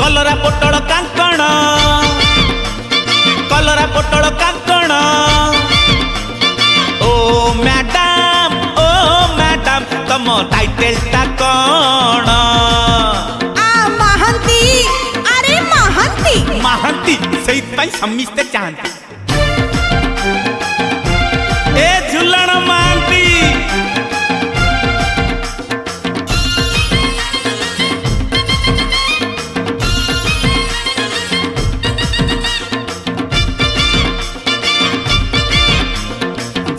कलरा पोटल कांकण कलरा पोटल कांकण ओ मैडम तम टाइटल टा कौन महांती अरे महांती महांती सही समझते चाहती ए झुलण महांती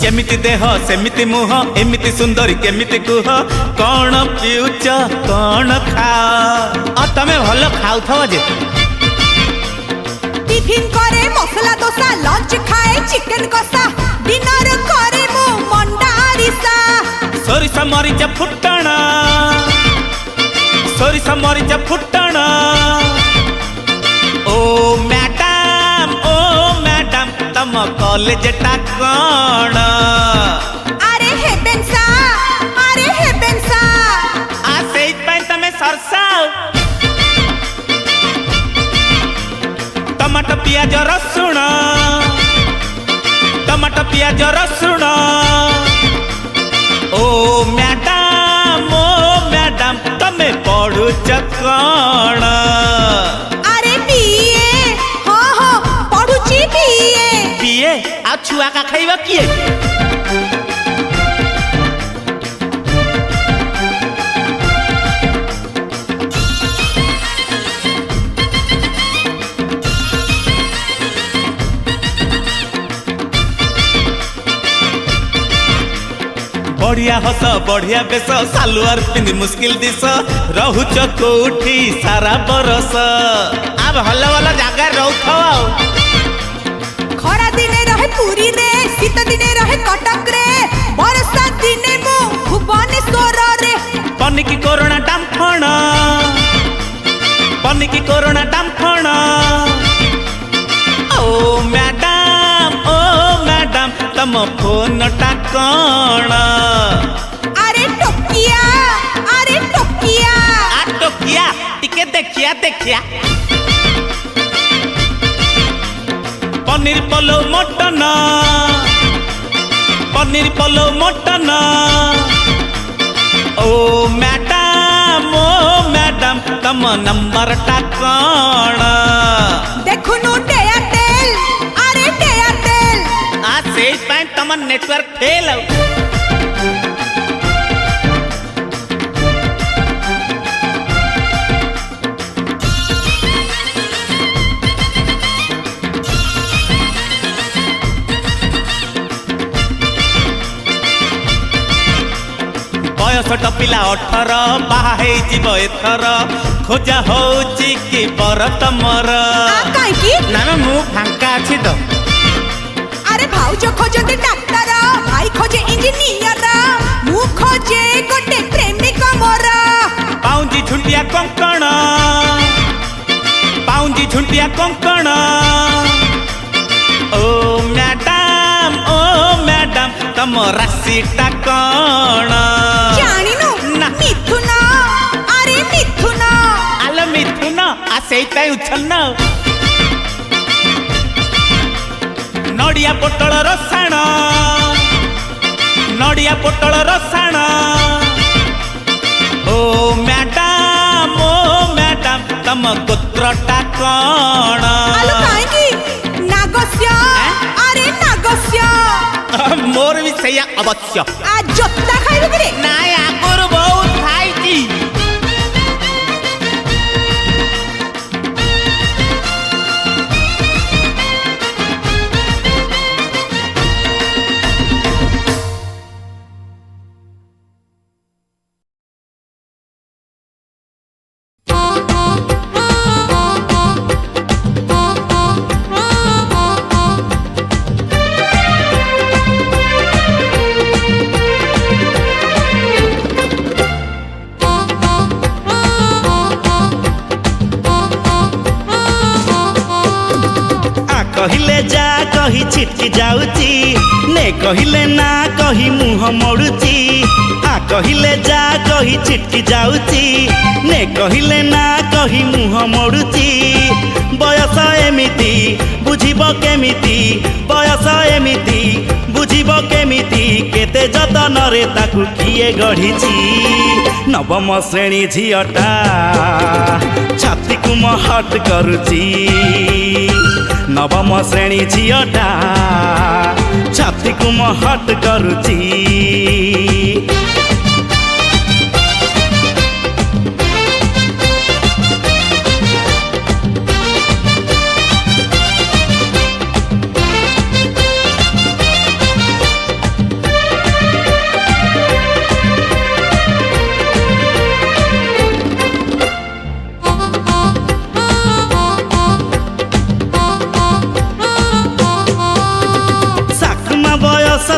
जेमिति देह सेमिति मुह एमिति सुंदरी केमिति कुह कौन पिउच कौन खा तमे भल खाउथव जे टिफिन करे मसला डोसा लंच खाए चिकन कषा डिनर करे मु मंडा आरिसा सोरिष मरीच फुटण सोरिष मरीच फुटण ओ मैडम तम कॉलेज टा कौन अरे हेबेनसा आ सेई पई तमे सरसाओ टमाटो पियाज रसुण टमाटो पियाज रसुण ओ मैडम तमे पढ़ुच कौन अरे बीए हो पढ़ुची बीए आ छुआ का खाइबा किए बढ़िया हस बढ़िया बेस सालुआर पिंधि मुस्किल दिस रहुच कोठी सारा बरस अब हल भल जगह रहू खरा दिने रहे पुरी रे शीत दिने रहे कटक रे वर्षा दिने मु भुवनेश्वर रे पनिकी कोरोना डाम्फण पनिकी कोरोना डाम्फण ओ मैडम तम फोन टा कौन अरे टोकिया आ टोकिया टिके देखिया पनीर पलो मटन ओ मैडम तम नंबर टा कौन देखुनु एयरटेल आ से तम नेटवर्क फेल बयस टपिला 18 बाहा जीव एथर खोजा होची कि बर तमर ना मु फांका अछि तो अरे भाउज खोजते डाक्टर भाई खोजे इंजीनियर मु खोजे गोटे प्रेमिका मोर पाउंजी झुंटिया कंकण ओ मैडम तम राशि टा कौन जानिनु ना मिथुन आलो मिथुन आ सेई उछल नड़िया पोटल रसाण ओ मैडम तम गोत्र टा कौन आलो काहेकी नागस्य मोर भी सैया अवश्य आ जोत्ता खाइबे कि रे ना आगुर बहुत खाइची कहले जा कही छिटकी जाउची ने कहले ना कही मुह मोड़ुची आ कहले जा कही चिटकी जाउची ने कहले ना कही मुह मोड़ुची बयस एमिति बुझिब केमिति बयस एमिति बुझिब केमिति केते जतन रे ताकू किए गढ़ीची नवम श्रेणी झियटा छाती को महट करुची नवम श्रेणी झियटा छाती को महट करुची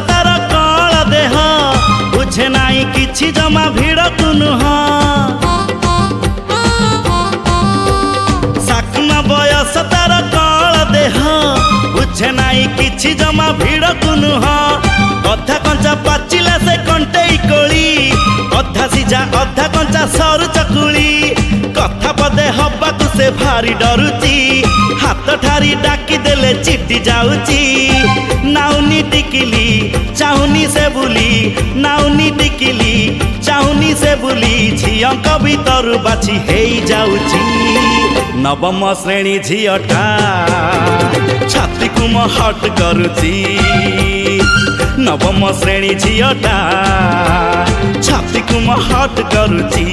तार कल देह बुझे नाई किछि जमा भिड़ को नुह साकमा बयस तार कल देह बुझे नाई किछि जमा भिड़ को नुह अधा कंचा पाचिला से कंटेई कोली अधा सिझा अधा कंचा सरू चकुली कथा पदे हबाकू से भारी डरुची हाथ ठारी डाकी देले चिटी जाउची नाउनी टिकिली चाहुनी से बुली नाउनी टिकिली चाहुनी से बुली झियंक भीतर बाछी हेई जाउची नवम श्रेणी झियटा छाती को महट करुची नवम श्रेणी झियटा छाती को महट करुची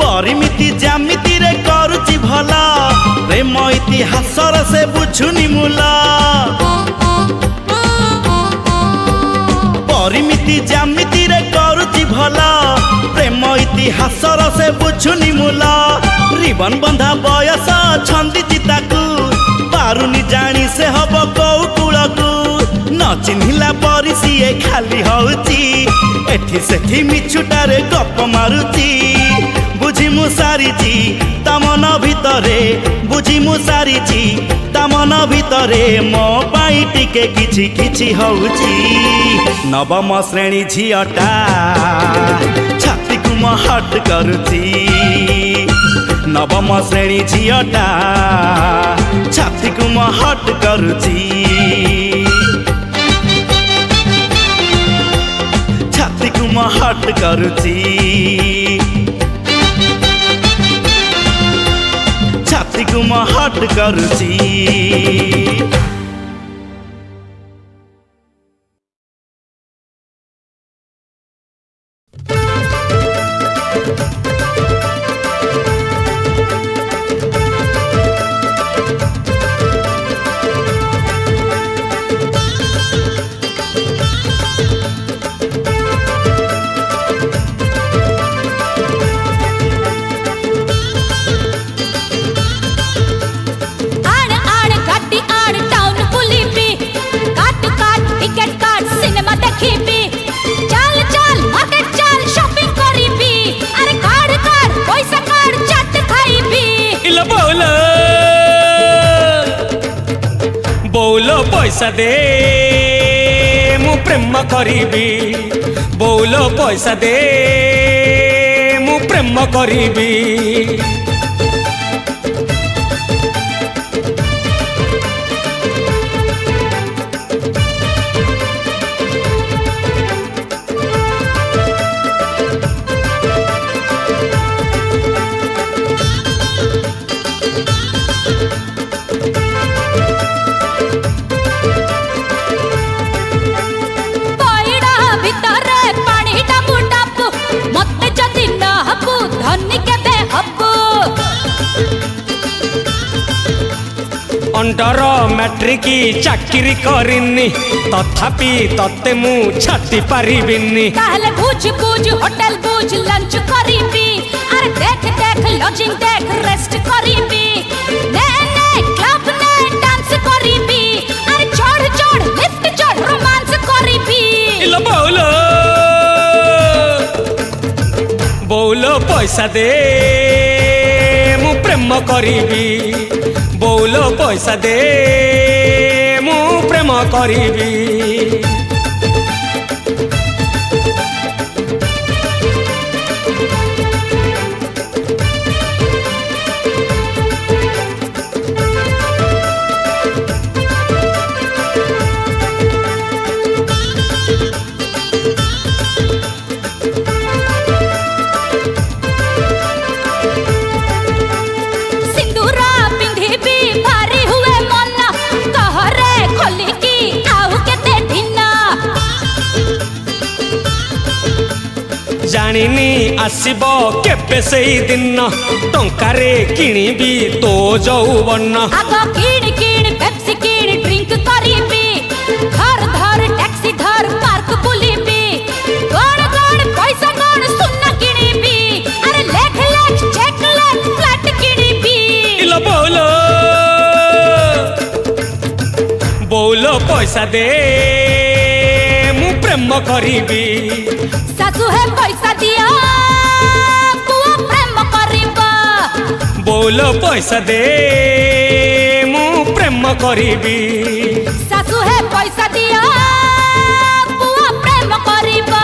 परिमिति ज्यामिति रे करुची भला प्रेम इतिहास से बुझुनी मूला परिमिति ज्यामिति रे करुची भला प्रेम इतिहास से बुझुनी मूला रिबन बंधा बयस छंदी चिताकू पारुनी जानी से हब कौ कूलकू न चिन्हिला परी सीए खाली हउची एठी सेठी मिछुटारे गप मारुची बुझी मु सारिची तमन भितरे बुझी मु सारिची तमन भितरे मो पाई टिके किछि किछि हउची नवम श्रेणी झियटा छाती को महट करुची नवम श्रेणी झियटा छाती को महट करुची छाती को महट करुची छाती को महट करुची बोलो पैसा दे मु प्रेम करीबी बोलो पैसा दे मु प्रेम करीबी अंडर मैट्रिक चाकरी करिनी तथापि तते मु छाटी पारिबिनी ताहले बुझबु बुझ होटल बुझ लंच करीबी अरे देख देख लॉजिंग देख रेस्ट करीबी ने क्लब ने डांस करीबी अरे चढ़ चढ़ लिफ्ट चढ़ रोमांस करीबी इलो बोलो बोलो पैसा दे मु प्रेम करीबी बोलो पैसा दे मु प्रेम करीबी जानिनी आसीबो केबे सेई दिन टंकारे किणीबी तो जौवन आगो किण किण पेप्सी किण ड्रिंक करीबी घर धर टैक्सी धर पार्क बुलीबी गण गण पैसा गण सुन्ना किणीबी अरे लेख लेख चेक लेख फ्लैट किणीबी इलो बोलो बोलो पैसा दे मु प्रेम करीबी सासु है पैसा दिया पुआ प्रेम करीबा बोलो पैसा दे मु प्रेम करीबी सासु है पैसा दिया पुआ प्रेम करीबा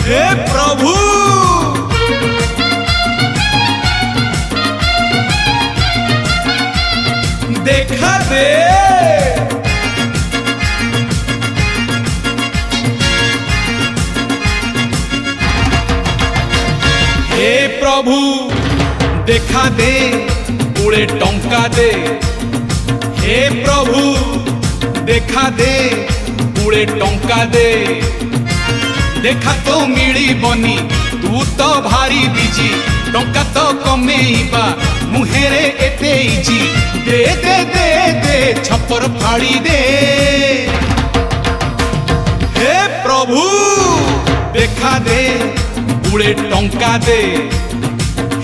हे प्रभु देखा दे हे प्रभु देखा दे पूरे टंका दे हे प्रभु देखा दे पूरे टंका दे देखा तो मिली बनी तू तो भारी बिजी टंका तो कमेइबा मुहेरे एते इजी दे दे दे दे छप्पर फाड़ी दे हे प्रभु देखा दे पूरे टंका दे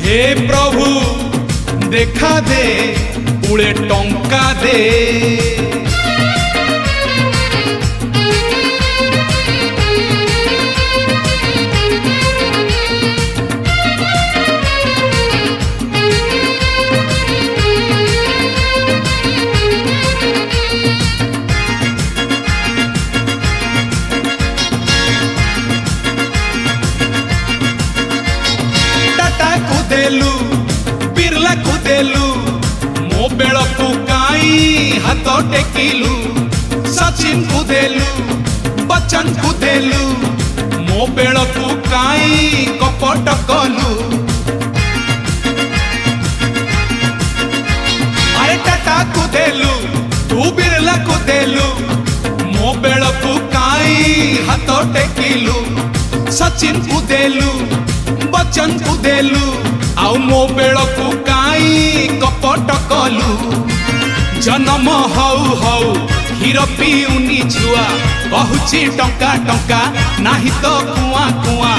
हे प्रभु देखा दे पूरे टंका दे बिरला को देलु मो बेल को काई हाथ टेकिलु सचिन को देलु बच्चन को देलु मो बेल को काई कपट कलु अरे टाटा को देलु तू बिरला को देलु मो बेल को काई हाथ टेकिलु सचिन को देलु बच्चन को देलु आउ मो बेल को काई कपट कलु जन्म हऊ हऊ क्षीर पीउनी छुआ कहूची टंका टंका नाही तो कुआ कुआ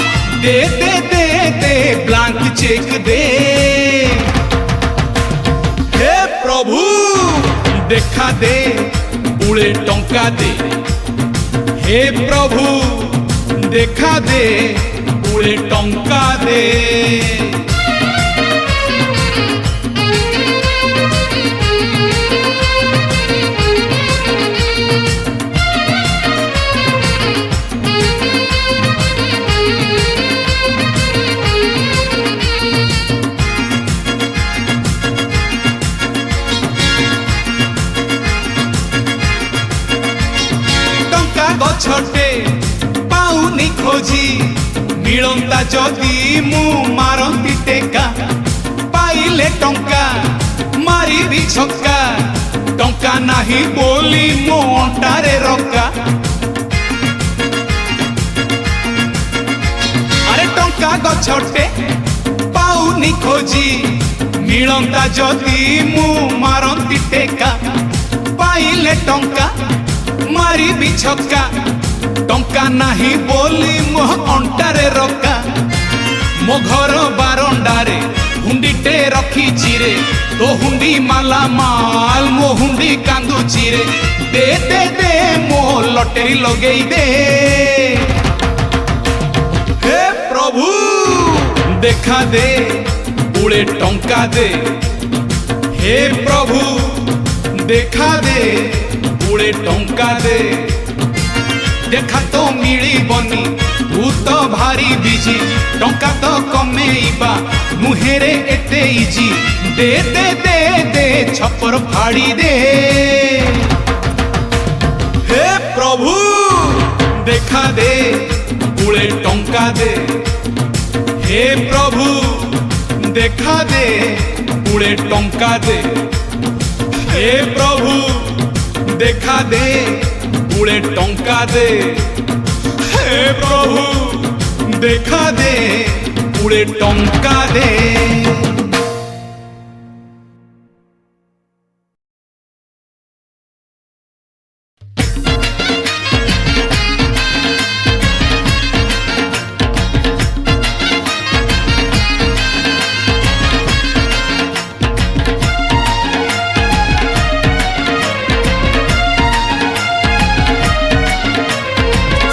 दे दे दे दे ब्लांक चेक दे हे प्रभु देखा दे पूरे टंका दे हे प्रभु देखा दे पूरे टंका दे गछटे पाउनी खोजी मिलंता जदि मु मारंती टेका पाइले टंका मारी भी छक्का टंका नाही बोली मो अंटारे रक्का गछटे पाउनी खोजी मिलंता जदि मु मारंती टेका पाइले टंका मारी बिछका टंका नाही बोली मो अंटारे रका मो घर बारंडारे हुंडीटे रखी चिरे तो हुंडी माला माल मो हुंडी कांदू चिरे दे दे दे मो लटरी लगेई दे हे प्रभु देखा दे पुळे टंका दे हे प्रभु देखा दे पुळे टंका दे देखा तो मिली बनी तू तो भारी बिजी टंका तो कमेइबा मुहेरे एते इजी दे दे दे दे छपर फाड़ी दे हे प्रभु देखा दे पुळे टंका दे हे प्रभु देखा दे पुळे टंका दे हे प्रभु देखा दे पुळे टंका दे हे प्रभु देखा दे पुळे टंका दे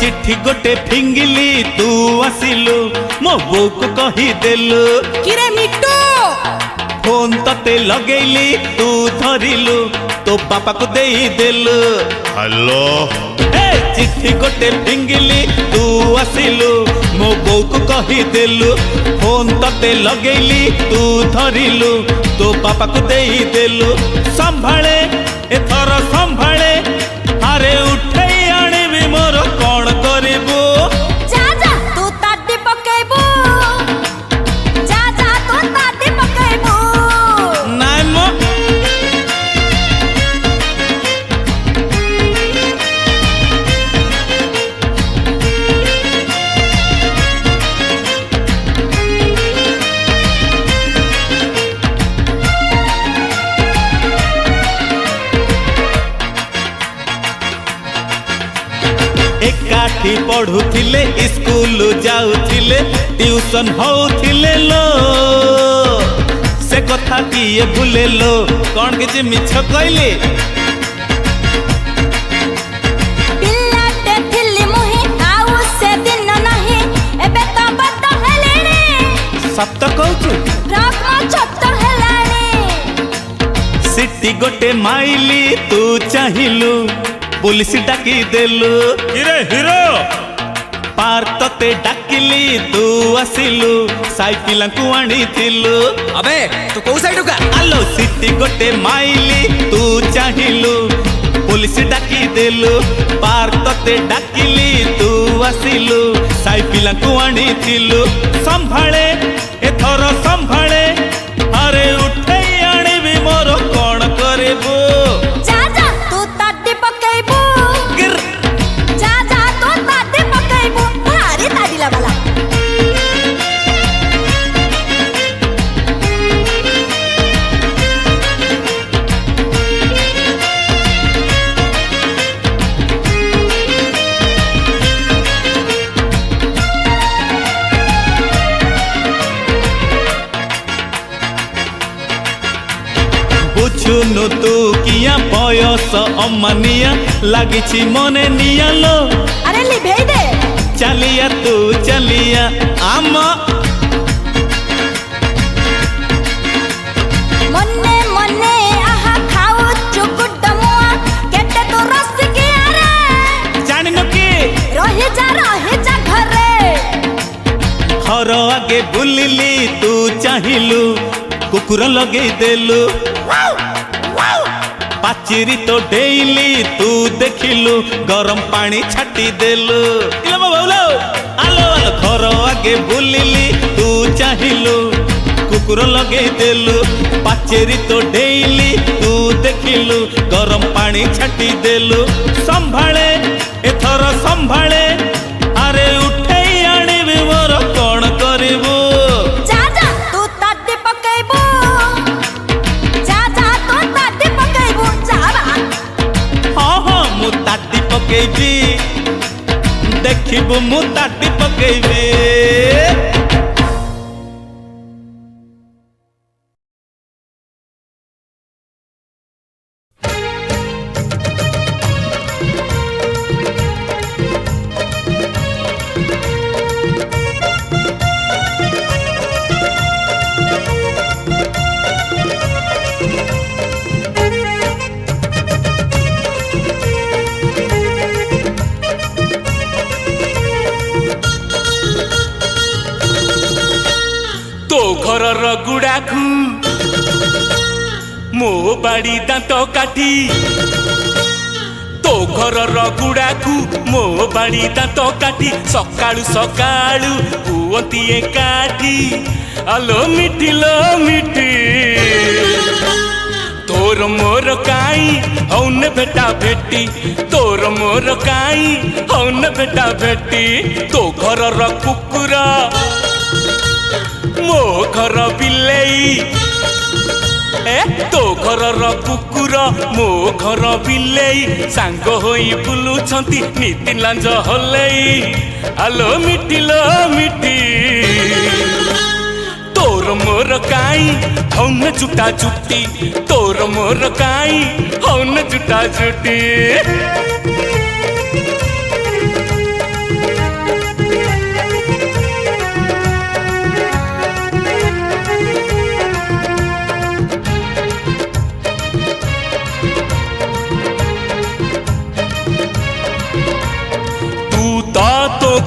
चिट्ठी गोटे फिंगिली तू आसिलु मो बो को कही देलु किरे मिट्टू फोन तते लगेली तू धरिलु तो पापा को देई देलु हेलो ए चिट्ठी गोटे फिंगिली तू आसिलु मो बो को कही देलु फोन तते लगेली तू धरिलु तो पापा को देई देलु संभाळे एथर संभाळे अरे उठेई आनिबी मोर कोन करिबो जा जा तू ताती पकेबो जा जा तू ताती पकेबो नाइ मो एकाठी पढ़ुथिले स्कूल जाउथिले ट्यूशन होउथिले लो से कथा किए भूले लो कौन किछि मिछ कहले पिल्लाटे थिली मुही आउ से दिन नाही एबे त बड्ड हेलेनी सत कहछु रात मा छत्त हेलानी सिटी गोटे माइली तू चाहिलु पुलिस डाकी देलु हिरे हिरो पार तते डाकिली तू आसिलु साइकिल को आनी थिलु अबे तू को साइड का आलो सिटी गोटे माइली तू चाहिलु पुलिस डाकी देलु पार तते डाकिली तू आसिलु साइकिल को आनी थिलु संभाळे एथर संभाळे अरे उठेई आनिबी मोर कोन करिबो जा जा तू ताती पकेबो गिर जा जा तू ताती पकेबो भारी ताडीला वाला बुझुनु तू किया बयस अमानिया लागिछि मने निया लो अरे लिभेई दे चलिया तू चलिया आम मन्ने मन्ने आहा खाओ चुकुड मुआ केटे तो रस के आरे जानिनु कि रहे जा घरे घर आगे बुलिली तू चाहिलु कुकुर लगे देलु पाचिरी तो डेली तू देखिलु गरम पानी छाटी देलु इलो बाबूलो आलो आलो घर आगे बुलिली तू चाहिलु कुकुर लगे देलु पाचेरी तो डेली तू देखिलु गरम पानी छाटी देलु संभाळे एथर संभाळे अरे उठेई आनिबी मोर कोन करिबो कहबू मु ताटी पकेबी। ଘରର ଗୁଡ଼ାକୁ ମୋ ବାଡ଼ି ଦାନ୍ତ କାଠି ତୋ ଘରର ଗୁଡ଼ାକୁ ମୋ ବାଡ଼ି ଦାନ୍ତ କାଠି ସକାଳୁ ସକାଳୁ ହୁଅନ୍ତି ଏକାଠି ଆଲୋ ମିଠିଲୋ ମିଠି ତୋର ମୋର କାଇଁ ହଉନେ ଭେଟା ଭେଟି ତୋର ମୋର କାଇଁ ହଉନେ ଭେଟା ଭେଟି ତୋ ଘରର କୁକୁର ମୋ ଘର ବିଲେଇ ତୋ ଘରର କୁକୁର ମୋ ଘର ବିଲେଇ ସାଙ୍ଗ ହୋଇ ବୁଲୁଛନ୍ତି ନୀତି ଲାଞ୍ଜ ହଲେଇ ଆଲୋ ମିଠିଲୋ ମିଠି ତୋର ମୋର କାଇଁ ହଉନେ ଚୁଟା ଚୁଟି ତୋର ମୋର କାଇଁ ହଉନେ ଚୁଟା ଚୁଟି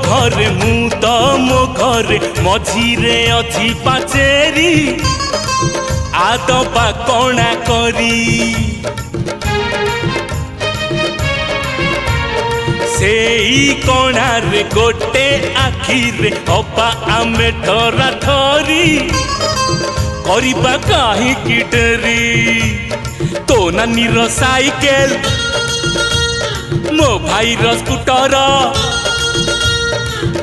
घरे मु तो मो घरे मझीरे अच्छी पाचेरी आदबा कणा करी सेई कणारे गोटे आखिरे अबा आमे ठरा ठरी करिबा काहींकि डेरी तो नानीर साइकेल मो भाईर स्कूटर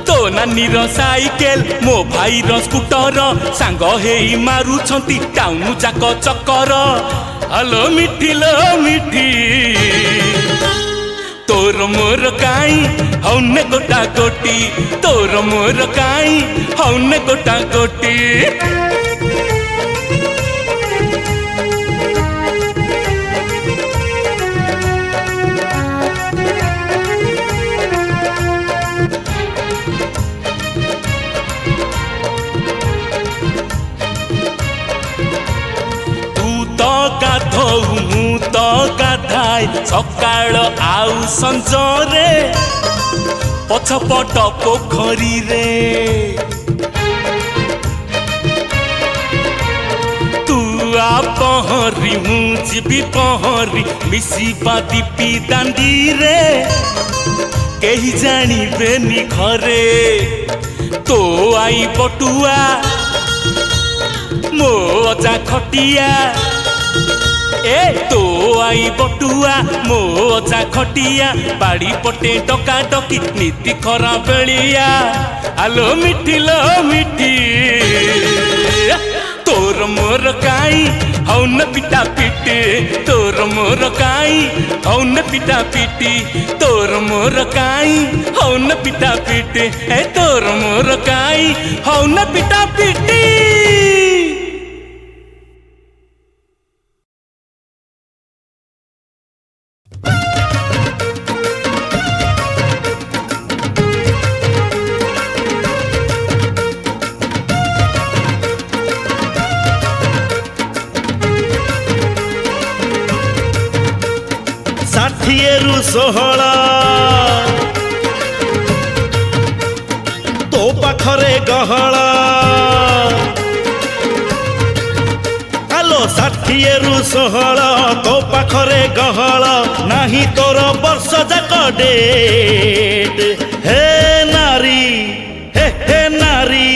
तो नानीर साइकेल मो भाईर स्कूटर सांग हेई मारुछंती टाउन जाक चक्कर हलो मिठिलो मिठी तोर मोर काई हौने गोटा गोटी तोर मोर काई हौने गोटा गोटी मु तो गाधाय सकाळ आउ संजरे पछपट पोखरी रे तू आ पहरी मु जीवी पहरी मिसिबा दीपी दांडी रे केही जानिबेनी घरे तो आई पटुआ मो अजा खटिया तो आई बटुआ मो अजा खटिया बाड़ी पटे टका टकी नीति खरा बेलिया आलो मिठिलो मिठी तोर मोर काई हौन पिटा पिटी तोर मोर काई हौन पिटा पिटी तोर मोर काई हौन पिटा पिटी तोर मोर काई हौन पिटा पिटी षाठिएरु 16 तो पाखरे गहला आलो 60 16 तो पाखरे गहला नाही तोर वर्ष जाक डेट हे नारी हे नारी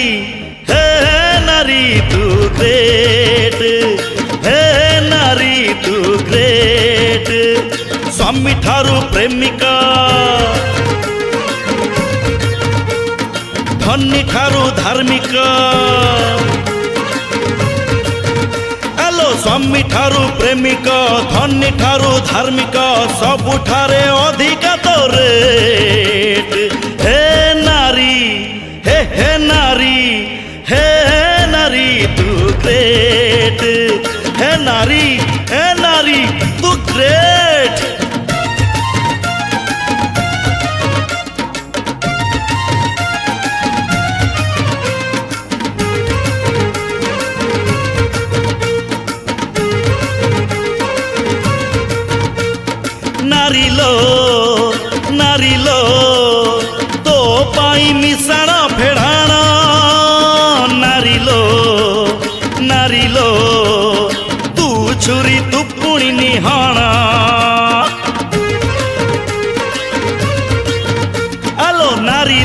हे नारी तू ग्रेट हे नारी तू ग्रेट स्वामी ठारू प्रेमिका धनी ठारू धार्मिका आलो स्वामी ठारू प्रेमिका धनी ठारू धार्मिका सबुठारे अधिका तो रेट हे ग्रेट हे नारी तू ग्रेट नारी लो तो पाई मिसाण फेड़ाण नारी लो तू छुरी तू पुणी निहाण आलो नारी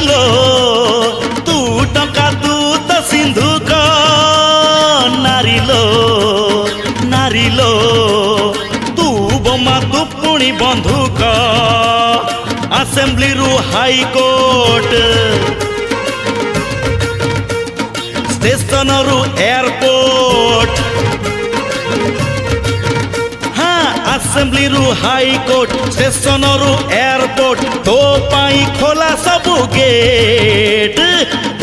लो तू टंका तू तो सिंधुक नारी लो तू बोमा तू पुणी बंधुक असेंबली रु हाईकोर्ट स्टेशन रु एयरपोर्ट हाँ असेंबली रु हाईकोर्ट स्टेशन रु एयरपोर्ट तो पाई खोला सबु गेट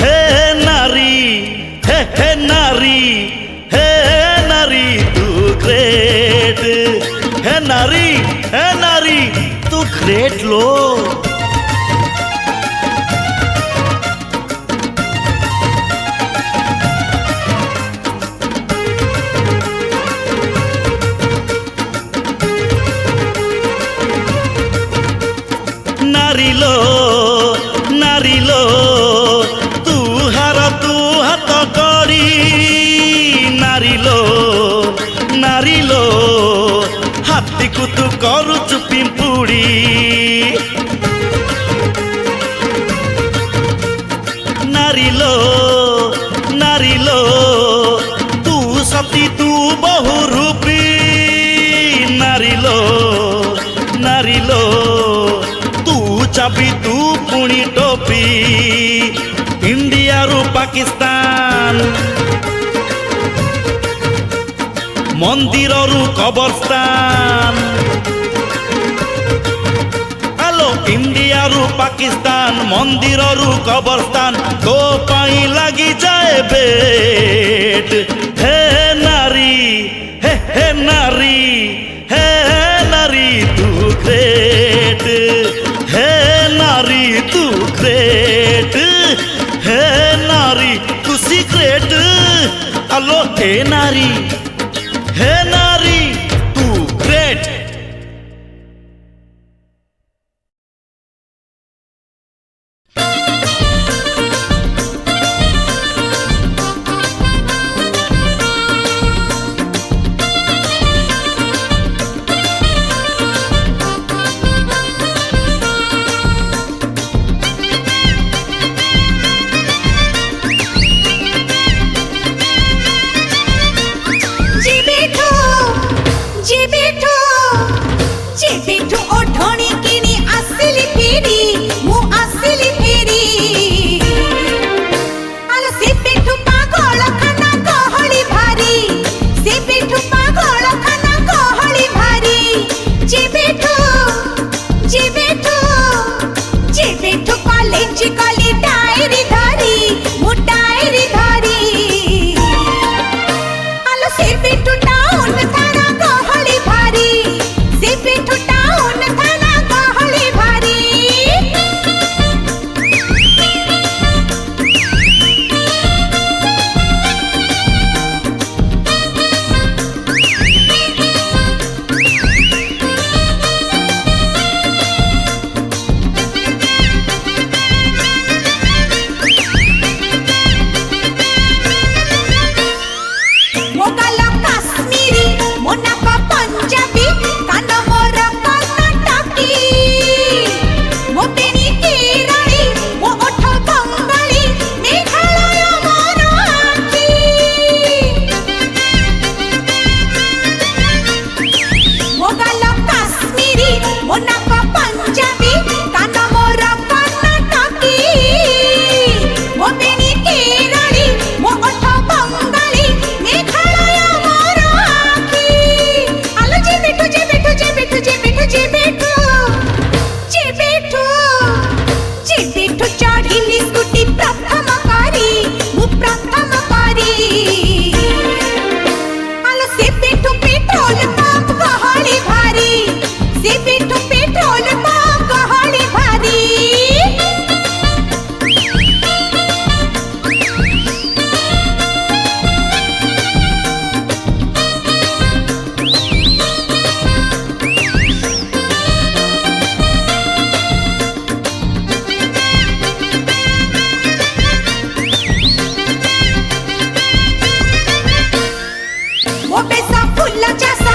हे नारी तू ग्रेट हे नारी तू ग्रेट लो नारी लो तू हाथ कड़ी नारी लो हाथी को तू करुचु पिंपुड़ी नारी लो तू सती तू बहुरूपी नारी लो तू चाबी तू पुणी टोपी इंडिया रु पाकिस्तान मंदिर रु कब्रस्तान आलो इंडिया रु पाकिस्तान मंदिर रु कब्रस्तान तो पाई लगी जाए बेट हे नारी तू ग्रेट हे नारी तू ग्रेट हे नारी तू सीक्रेट आलो हे नारी तू ग्रेट Kalamkas ओ बेसा फुल्ला चास